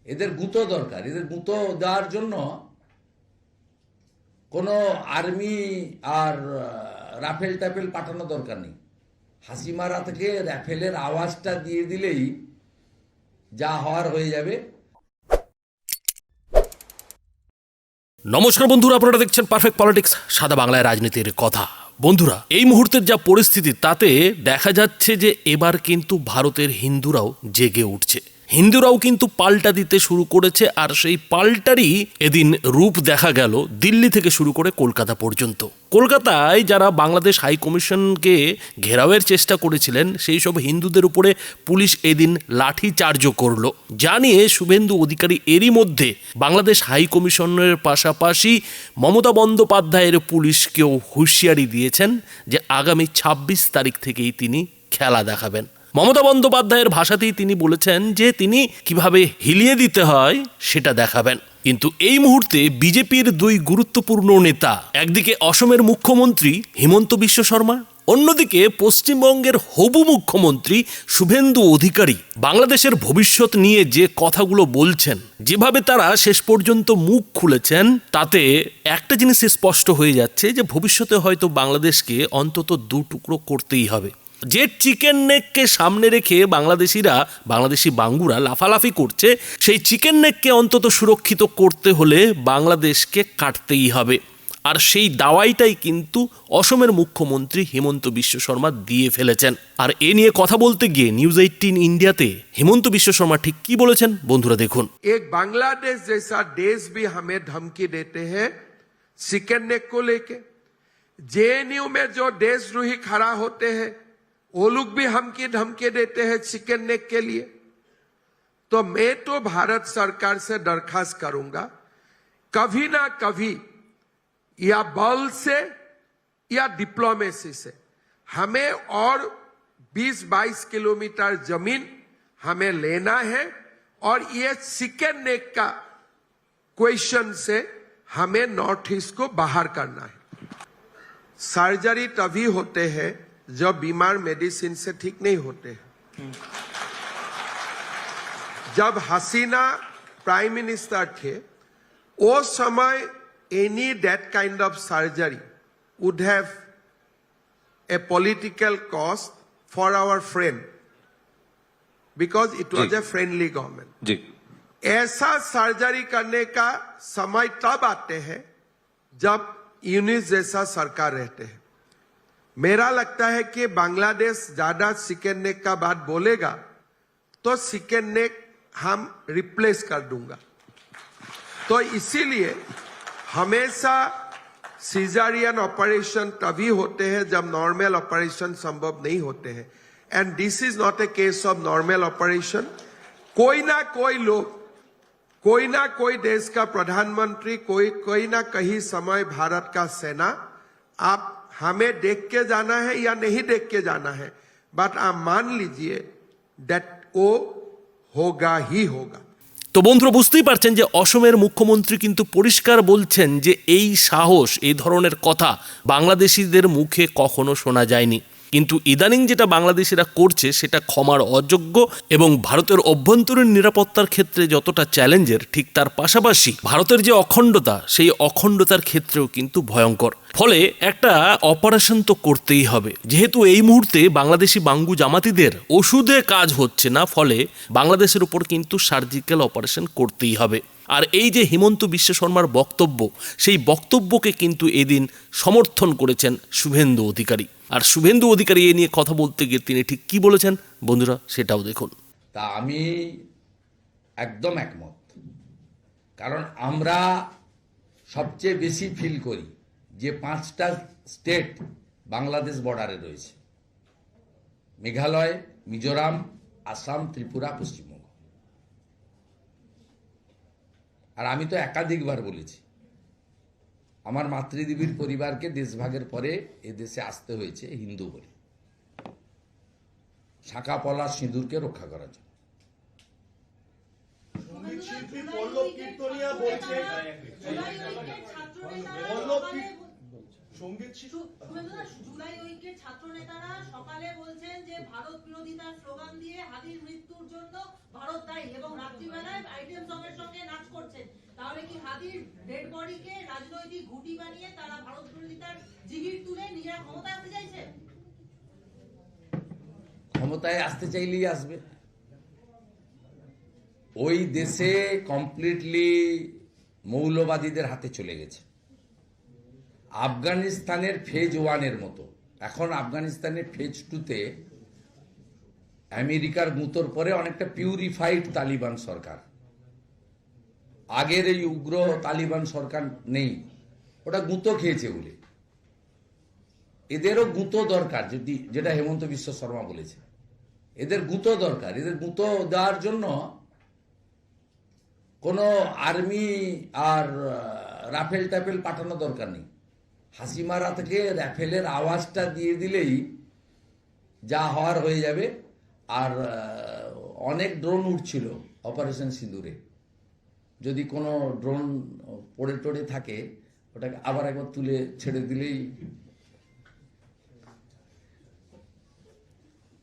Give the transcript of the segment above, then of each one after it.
এদের গুঁতো দরকার। এদের গুঁতো দেওয়ার জন্য কোনো আর্মি আর রাফেল টাফেল পাঠানো দরকার নেই। হাসিমারা থেকে রাফেলের আওয়াজটা দিয়ে দিলেই যা হওয়ার হয়ে যাবে। নমস্কার বন্ধুরা, আপনারা দেখছেন পারফেক্ট পলিটিক্স, সাদা বাংলায় রাজনীতির কথা। বন্ধুরা, এই মুহূর্তের যা পরিস্থিতি তাতে দেখা যাচ্ছে যে এবার কিন্তু ভারতের হিন্দুরাও জেগে উঠছে। হিন্দুরাও কিন্তু পাল্টা দিতে শুরু করেছে, আর সেই পাল্টারই এদিন রূপ দেখা গেল দিল্লি থেকে শুরু করে কলকাতা পর্যন্ত। কলকাতায় যারা বাংলাদেশ হাই কমিশনকে ঘেরাওয়ের চেষ্টা করেছিলেন সেই সব হিন্দুদের উপরে পুলিশ এদিন লাঠি চার্জও করলো, যা নিয়ে শুভেন্দু অধিকারী এরই মধ্যে বাংলাদেশ হাই কমিশনের পাশাপাশি মমতা বন্দ্যোপাধ্যায়ের পুলিশকেও হুঁশিয়ারি দিয়েছেন যে আগামী ২৬ তারিখ থেকেই তিনি খেলা দেখাবেন। মমতা বন্দ্যোপাধ্যায়ের ভাষাতেই তিনি বলেছেন যে তিনি কিভাবে হিলিয়ে দিতে হয় সেটা দেখাবেন। কিন্তু এই মুহূর্তে বিজেপির দুই গুরুত্বপূর্ণ নেতা, একদিকে অসমের মুখ্যমন্ত্রী হিমন্ত বিশ্ব শর্মা, অন্যদিকে পশ্চিমবঙ্গের হবু মুখ্যমন্ত্রী শুভেন্দু অধিকারী, বাংলাদেশের ভবিষ্যৎ নিয়ে যে কথাগুলো বলছেন, যেভাবে তারা শেষ পর্যন্ত মুখ খুলেছেন, তাতে একটা জিনিস স্পষ্ট হয়ে যাচ্ছে যে ভবিষ্যতে হয়তো বাংলাদেশকে অন্তত দু টুকরো করতেই হবে। যে চিকেন নেককে সামনে রেখে বাংলাদেশি বাঙ্গুরা লাফালাফি করছে, সেই চিকেন নেককে অন্তত সুরক্ষিত করতে হলে বাংলাদেশকে কাটতেই হবে। আর সেই দাওয়াইটাই কিন্তু অসমের মুখ্যমন্ত্রী হিমন্ত বিশ্ব শর্মা দিয়ে ফেলেছেন। আর এ নিয়ে কথা বলতে গিয়ে নিউজ 18 ইন্ডিয়াতে হিমন্ত বিশ্ব শর্মা ঠিক কি বলেছেন বন্ধুরা দেখুন। एक बांग्लादेश जैसा देश भी हमें धमकी देते हैं चिकन नेक को लेके। जेएनयू में जो देशद्रोही खड़ा होते हैं वो लोग भी हमकी धमकी देते हैं चिकन नेक के लिए। तो मैं तो भारत सरकार से दरखास्त करूंगा, कभी ना कभी या बल से या डिप्लोमेसी से हमें और 20-22 किलोमीटर जमीन हमें लेना है, और ये चिकन नेक का क्वेश्चन से हमें नॉर्थ ईस्ट को बाहर करना है। सर्जरी तभी होते हैं जब बीमार मेडिसिन से ठीक नहीं होते हैं। जब हसीना प्राइम मिनिस्टर थे वो समय any that kind of surgery would have a political cost for our friend because it was a friendly government. जी। ऐसा सर्जरी करने का समय तब आते हैं जब यूनिस जैसा सरकार रहते हैं। मेरा लगता है कि बांग्लादेश ज्यादा चिकन नेक का बात बोलेगा तो चिकन नेक हम रिप्लेस कर दूंगा। तो इसीलिए हमेशा सीजरियन ऑपरेशन तभी होते हैं जब नॉर्मल ऑपरेशन संभव नहीं होते हैं, and this is not a case of normal operation. कोई ना कोई देश का प्रधानमंत्री, कोई ना कहीं समय भारत का सेना, आप हमें देख के जाना है या नहीं देख के जाना है, बट आप मान लीजिए दैट वो होगा ही होगा। তো বন্ধুরা, বুঝতেই পারছেন যে অসমের মুখ্যমন্ত্রী কিন্তু পরিষ্কার বলছেন যে এই সাহস, এই ধরনের কথা বাংলাদেশিদের মুখে কখনো শোনা যায়নি। কিন্তু ইদানিং যেটা বাংলাদেশিরা করছে সেটা ক্ষমার অযোগ্য, এবং ভারতের অভ্যন্তরীণ নিরাপত্তার ক্ষেত্রে যতটা চ্যালেঞ্জের, ঠিক তার পাশাপাশি ভারতের যে অখণ্ডতা, সেই অখণ্ডতার ক্ষেত্রেও কিন্তু ভয়ঙ্কর। ফলে একটা অপারেশন তো করতেই হবে। যেহেতু এই মুহূর্তে বাংলাদেশি বাঙ্গু জামাতিদের ওষুধে কাজ হচ্ছে না, ফলে বাংলাদেশের উপর কিন্তু সার্জিক্যাল অপারেশন করতেই হবে। আর এই যে হিমন্ত বিশ্ব শর্মার বক্তব্য, সেই বক্তব্যকে কিন্তু এদিন সমর্থন করেছেন শুভেন্দু অধিকারী। আর শুভেন্দু অধিকারী এ নিয়ে কথা বলতে গিয়ে তিনি ঠিক কি বলেছেন বন্ধুরা সেটাও দেখুন। তা আমি একদম একমত, কারণ আমরা সবচেয়ে বেশি ফিল করি যে 5টা স্টেট বাংলাদেশ বর্ডারে রয়েছে: মেঘালয়, মিজোরাম, আসাম, ত্রিপুরা, পশ্চিমবঙ্গ। আর আমি তো একাধিকবার বলেছি, আমার মাতৃদেবীর পরিবারকে দেশভাগের পরে এদেশে আসতে হয়েছে হিন্দু বলে, শাঁখা পলা সিঁদুরকে রক্ষা করার জন্য। সঙ্গীত শিশু শুভেন্দুদা, জুলাই ঐক্যের ছাত্র নেতারা সকালে বলছেন যে ভারত বিরোধিতার স্লোগান দিয়ে হাদির মৃত্যুর জন্য ভারত দায়ী এবং রাত্রিবেলায় আইটেম সঙ্গের সঙ্গে নাচ করছেন। তাহলে কি হাদির ডেড বডিকে রাজনৈতিক ঘুঁটি বানিয়ে তারা ভারত বিরোধিতার জিগির তুলে নিজেরা ক্ষমতায় আসতে চাইছে? ক্ষমতায় আসতে চাইলেই আসবে। ওই দেশে কমপ্লিটলি মৌলবাদীদের হাতে চলে গেছে। আফগানিস্তানের ফেজ 1-এর মতো এখন আফগানিস্তানের ফেজ 2-তে আমেরিকার গুঁতোর পরে অনেকটা পিউরিফাইড তালিবান সরকার। আগের এই উগ্র তালিবান সরকার নেই, ওটা গুঁতো খেয়েছে বলে। এদেরও গুঁতো দরকার, যেটা হেমন্ত বিশ্ব শর্মা বলেছে, এদের গুঁতো দরকার। এদের গুঁতো দেওয়ার জন্য কোনো আর্মি আর রাফেল টাফেল পাঠানো দরকার নেই। হাসিমারা থেকে রাফেলের আওয়াজটা দিয়ে দিলেই যা হওয়ার হয়ে যাবে। আর অনেক ড্রোন উঠছিল অপারেশন সিঁদুরে, যদি কোনো ড্রোন পড়ে টড়ে থাকে ওটাকে আবার একবার তুলে ছেড়ে দিলেই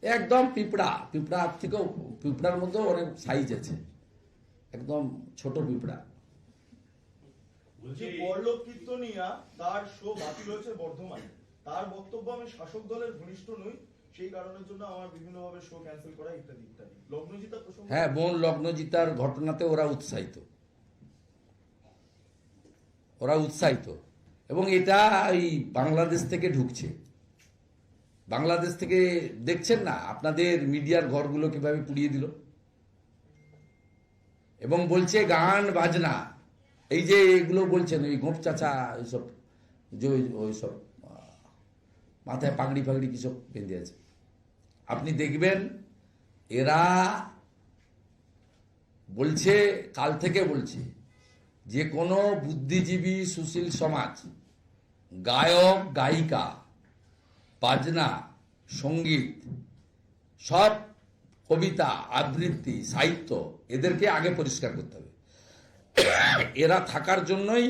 একদম পিঁপড়ার থেকেও, পিঁপড়ার মধ্যেও অনেক সাইজ আছে, একদম ছোট পিঁপড়া। বলছি পরলোক কীর্তনিয়া তার শো বাতিল হয়েছে বর্ধমানে। তার বক্তব্য, আমি শাসক দলের ঘনিষ্ঠ নই, সেই কারণের জন্য আমার বিভিন্নভাবে শো ক্যান্সেল করা ইত্যাদি ইত্যাদি। লগ্নজিতা প্রসঙ্গ, হ্যাঁ, বোন লগ্নজিতার ঘটনাতে ওরা উৎসাহিত এবং এটা এই বাংলাদেশ থেকে ঢুকছে। বাংলাদেশ থেকে দেখছেন না আপনাদের মিডিয়ার ঘরগুলো কিভাবে পুড়িয়ে দিল, এবং বলছে গান বাজনা, এই যে এগুলো বলছেন ওই গোপ চাচা, ওইসব যে ওইসব মাথায় পাগড়ি ফাগড়ি কিসব বেঁধে আছে, আপনি দেখবেন এরা বলছে, কাল থেকে বলছে যে কোনো বুদ্ধিজীবী সুশীল সমাজ, গায়ক গায়িকা, বাজনা, সঙ্গীত, সব কবিতা, আবৃত্তি, সাহিত্য, এদেরকে আগে পরিষ্কার করতে হবে। এরা থাকার জন্যই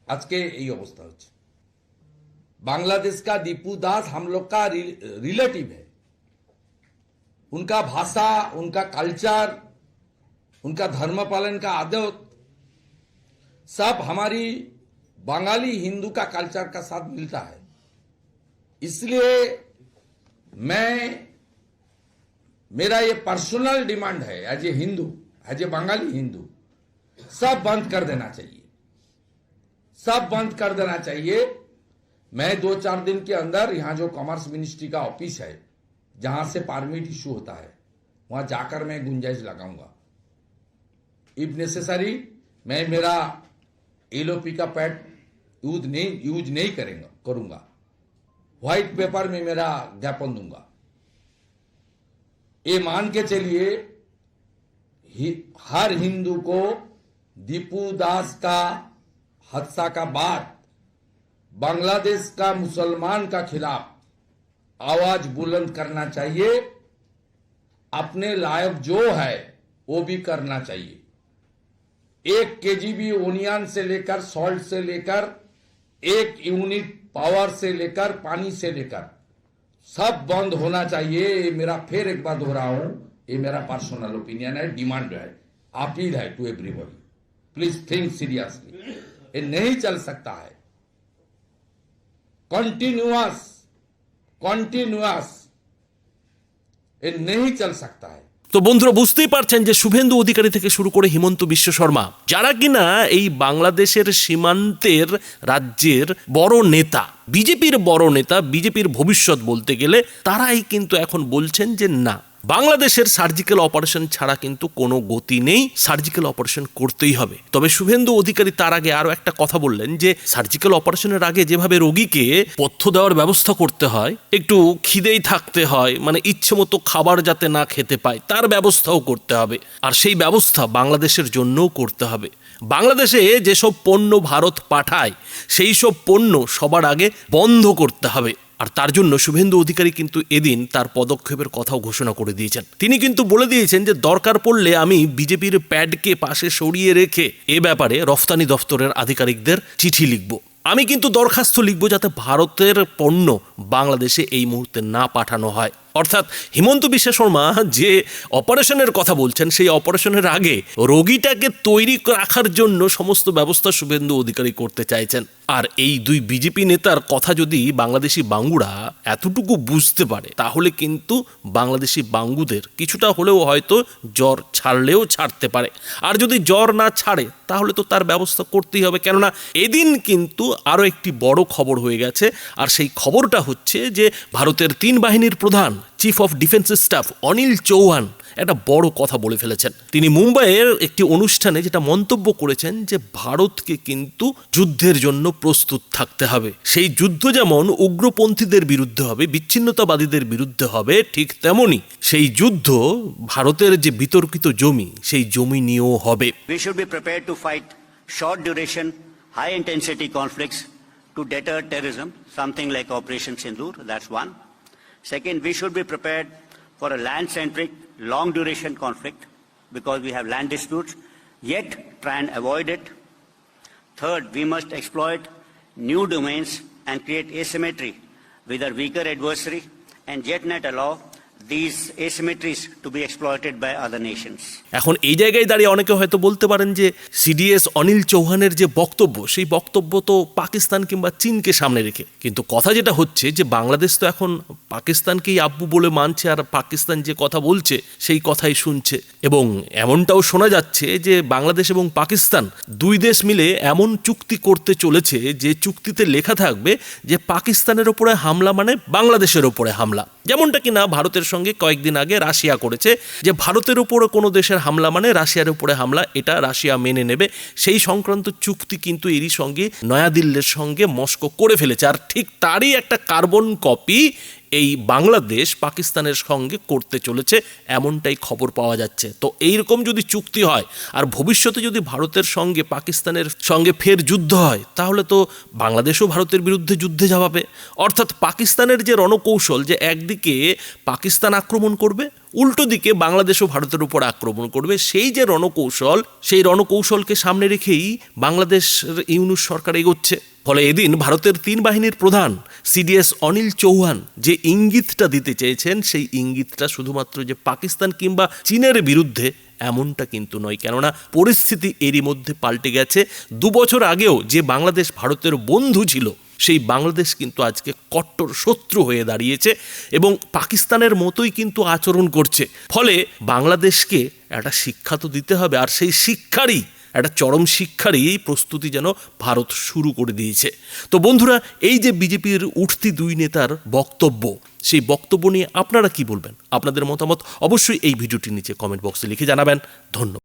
আজকে এই অবস্থা হচ্ছে। बांग्लादेश का दीपू दास हम लोग का रिलेटिव है। उनका भाषा, उनका कल्चर, उनका धर्म पालन का आदत सब हमारी बंगाली हिंदू का कल्चर का साथ मिलता है। इसलिए मेरा ये पर्सनल डिमांड है, as a Hindu, as a Bengali Hindu, सब बंद कर देना चाहिए, सब बंद कर देना चाहिए। मैं 2-4 दिन के अंदर यहाँ जो कॉमर्स मिनिस्ट्री का ऑफिस है, जहां से परमिट इशू होता है, वहां जाकर मैं गुंजाइश लगाऊंगा। इफ नेसेसरी मैं मेरा एलओपी का पैड यूज नहीं करूंगा, व्हाइट पेपर में मेरा ज्ञापन दूंगा। ये मान के चलिए हर हिंदू को दीपू दास का हादसा का बाद बांग्लादेश का मुसलमान का खिलाफ आवाज बुलंद करना चाहिए। अपने लायक जो है वो भी करना चाहिए। 1 केजीबी ओनियन से लेकर, सॉल्ट से लेकर, 1 यूनिट पावर से लेकर, पानी से लेकर सब बंद होना चाहिए। ये मेरा फिर एक बार दोहरा हूं, ये मेरा पर्सनल ओपिनियन है, डिमांड है, अपील है to everybody. Please think seriously. ये नहीं चल सकता है কন্টিনিউয়াস, এ नहीं चल सकता है। তো বন্ধুরা বুঝতেই পারছেন যে শুভেন্দু অধিকারী থেকে শুরু করে হিমন্ত বিশ্ব শর্মা, যারা কিনা এই বাংলাদেশের সীমান্তের রাজ্যের বড় নেতা, বিজেপির বড় নেতা, বিজেপির ভবিষ্যৎ বলতে গেলে, তারাই কিন্তু এখন বলছেন যে না, বাংলাদেশের সার্জিক্যাল অপারেশন ছাড়া কিন্তু কোনো গতি নেই, সার্জিক্যাল অপারেশন করতেই হবে। তবে শুভেন্দু অধিকারী তার আগে আরও একটা কথা বললেন যে সার্জিক্যাল অপারেশনের আগে যেভাবে রোগীকে পথ্য দেওয়ার ব্যবস্থা করতে হয়, একটু খিদেই থাকতে হয়, মানে ইচ্ছে মতো খাবার যাতে না খেতে পায় তার ব্যবস্থাও করতে হবে, আর সেই ব্যবস্থা বাংলাদেশের জন্যও করতে হবে। বাংলাদেশে যেসব পণ্য ভারত পাঠায় সেই সব পণ্য সবার আগে বন্ধ করতে হবে। আর তার জন্য শুভেন্দু অধিকারী কিন্তু এদিন তার পদক্ষেপের কথাও ঘোষণা করে দিয়েছেন। তিনি কিন্তু বলে দিয়েছেন যে দরকার পড়লে আমি বিজেপির প্যাডকে পাশে সরিয়ে রেখে এ ব্যাপারে রফতানি দফতরের আধিকারিকদের চিঠি লিখব। আমি কিন্তু দরখাস্ত লিখব যাতে ভারতের পণ্য বাংলাদেশে এই মুহূর্তে না পাঠানো হয়। অর্থাৎ হিমন্ত বিশ্ব শর্মা যে অপারেশনের কথা বলছেন, সেই অপারেশনের আগে রোগীটাকে তৈরি রাখার জন্য সমস্ত ব্যবস্থা শুভেন্দু অধিকারী করতে চাইছেন। আর এই দুই বিজেপি নেতার কথা যদি বাংলাদেশি বাঙ্গুরা এতটুকু বুঝতে পারে, তাহলে কিন্তু বাংলাদেশি বাঙ্গুদের কিছুটা হলেও হয়তো জ্বর ছাড়লেও ছাড়তে পারে। আর যদি জ্বর না ছাড়ে তাহলে তো তার ব্যবস্থা করতেই হবে, কেননা এদিন কিন্তু আরও একটি বড় খবর হয়ে গেছে। আর সেই খবরটা হচ্ছে যে ভারতের 3 বাহিনীর প্রধান chief of defence staff Anil Chauhan একটা বড় কথা বলে ফেলেছেন। তিনি মুম্বাইয়ের একটি অনুষ্ঠানে যেটা মন্তব্য করেছেন যে ভারতকে কিন্তু যুদ্ধের জন্য প্রস্তুত থাকতে হবে। সেই যুদ্ধ যেমন উগ্রপন্থীদের বিরুদ্ধে হবে, বিচ্ছিন্নতাবাদীদের বিরুদ্ধে হবে, ঠিক তেমনি সেই যুদ্ধ ভারতের যে বিতর্কিত জমি, সেই জমি নিয়েও হবে। We should be prepared to fight short duration, high intensity conflicts to deter terrorism, something like Operation Sindoor, that's one. Second, we should be prepared for a land-centric, long-duration conflict because we have land disputes, yet try and avoid it. Third, we must exploit new domains and create asymmetry with our weaker adversary and yet not allow these asymmetries to be exploited by other nations. এখন এই জায়গায় দাঁড়িয়ে অনেকে হয়তো বলতে পারেন যে CDS Anil চৌহানের যে বক্তব্য, সেই বক্তব্য তো পাকিস্তান কিংবা চীনকে সামনে রেখে। কিন্তু কথা যেটা হচ্ছে যে বাংলাদেশ তো এখন পাকিস্তানকেই আব্বু বলে মানছে, আর পাকিস্তান যে কথা বলছে সেই কথাই শুনছে। এবং এমনটাও শোনা যাচ্ছে যে বাংলাদেশ এবং পাকিস্তান দুই দেশ মিলে এমন চুক্তি করতে চলেছে যে চুক্তিতে লেখা থাকবে যে পাকিস্তানের ওপরে হামলা মানে বাংলাদেশের ওপরে হামলা। যেমনটা কিনা ভারতের সঙ্গে কয়েকদিন আগে রাশিয়া করেছে, যে ভারতের উপরে কোনো দেশের হামলা মানে রাশিয়ার উপরে হামলা, এটা রাশিয়া মেনে নেবে। সেই সংক্রান্ত চুক্তি কিন্তু এরই সঙ্গে নয়াদিল্লির সঙ্গে মস্কো করে ফেলেছে। আর ঠিক তারই একটা কার্বন কপি এই বাংলাদেশ পাকিস্তানের সঙ্গে করতে চলেছে, এমনটাই খবর পাওয়া যাচ্ছে। তো এইরকম যদি চুক্তি হয় আর ভবিষ্যতে যদি ভারতের সঙ্গে পাকিস্তানের সঙ্গে ফের যুদ্ধ হয়, তাহলে তো বাংলাদেশও ভারতের বিরুদ্ধে যুদ্ধে যাবে। অর্থাৎ পাকিস্তানের যে রণকৌশল, যে একদিকে পাকিস্তান আক্রমণ করবে, উল্টো দিকে বাংলাদেশও ভারতের উপর আক্রমণ করবে, সেই যে রণকৌশল, সেই রণকৌশলকে সামনে রেখেই বাংলাদেশের ইউনূস সরকার এগোচ্ছে। ফলে এদিন ভারতের 3 বাহিনীর প্রধান সিডিএস অনিল চৌহান যে ইঙ্গিতটা দিতে চেয়েছেন, সেই ইঙ্গিতটা শুধুমাত্র যে পাকিস্তান কিংবা চীনের বিরুদ্ধে এমনটা কিন্তু নয়, কেননা পরিস্থিতি এরই মধ্যে পাল্টে গেছে। 2 বছর আগেও যে বাংলাদেশ ভারতের বন্ধু ছিল, সেই বাংলাদেশ কিন্তু আজকে কট্টর শত্রু হয়ে দাঁড়িয়েছে এবং পাকিস্তানের মতোই কিন্তু আচরণ করছে। ফলে বাংলাদেশকে একটা শিক্ষা তো দিতে হবে, আর সেই শিক্ষারই একটা চরম শিক্ষারই প্রস্তুতি যেন ভারত শুরু করে দিয়েছে। তো বন্ধুরা, এই যে বিজেপির উঠতি 2 নেতার বক্তব্য, সেই বক্তব্য নিয়ে আপনারা কি বলবেন? আপনাদের মতামত অবশ্যই এই ভিডিওটির নিচে কমেন্ট বক্সে লিখে জানাবেন। ধন্যবাদ।